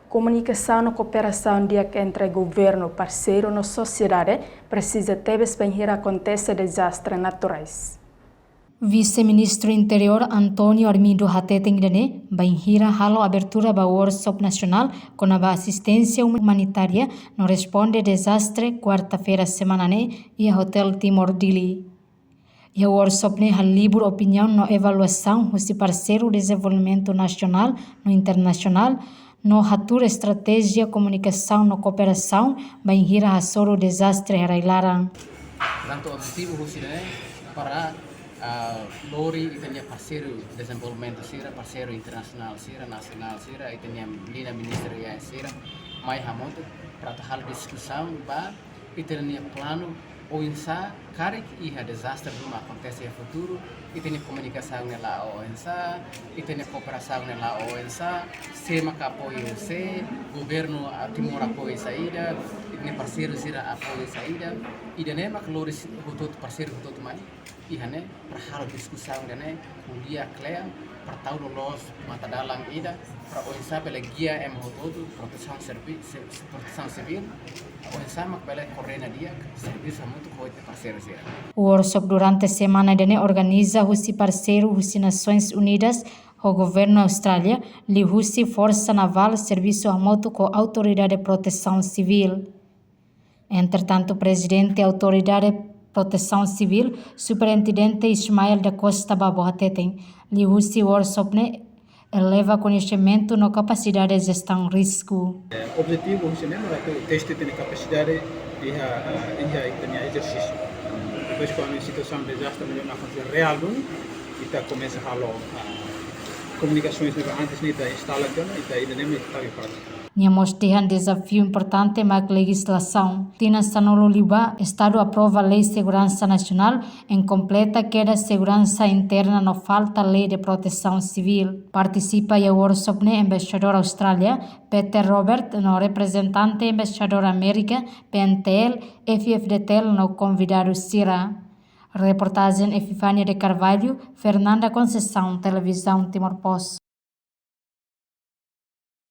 comunicação e cooperação entre governo, parceiro e sociedade precisa ter para acontecer desastres naturais. Vice-Ministro Interior Antônio Armindo Hatetengdane banhira halo abertura ba workshop nacional com a assistência humanitária no responde desastre quarta-feira semana e a Hotel Timor Dili. E a workshop ne libur opinião no evaluação do parceiro desenvolvimento nacional no internacional no hatur estratégia comunicação no cooperação banhira a soro desastre herailarang. Tanto objetivo para Lori itanya parceiro desenvolvimento sira parceiro internacional sira nacional sira itanya linha ministerial sira mai hamoto para hal discussão ba itanya plano ou insa karik iha desastre numa acontece no futuro itanya comunicação nela ONSA itanya cooperação nela ONSA sema apoio se governo Timor apoio saída itanya parceiro sira apoio saída idane mak Lori hutut parceiro hutut mai ihane perhal diskusão dene kuliah klea per tahun los mata dalang ida para ONSA pelegia todo proteção civil ONSA mak pele correna dia serviço muito coite parceiro sira. O workshop durante a semana dene organiza husi parceiro husi Nações Unidas o governo Austrália li husi Força Naval serviço remoto com autoridade de proteção civil. Entretanto, presidente da autoridade Proteção Civil, Superintendente Ismael da Costa Babo Hateteng, li husi workshop ne eleva conhecimento na capacidade de gestão risco. O objetivo é o teste de capacidade e a exercício. Depois quando a situação de desastre não acontecer real, kita começa a comunicações antes de instalar e ainda nem está preparado. Mostrihan desafio importante mas legislação. Tina Sanolo Liba, Estado aprova Lei de Segurança Nacional em completa queda segurança interna no falta Lei de Proteção Civil. Participa e workshop ne embaixador Austrália, Peter Robert, no representante embaixador América, PNTL, FFDTL no convidado Sira. Reportagem Efifânia de Carvalho, Fernanda Conceição, Televisão Timor Post.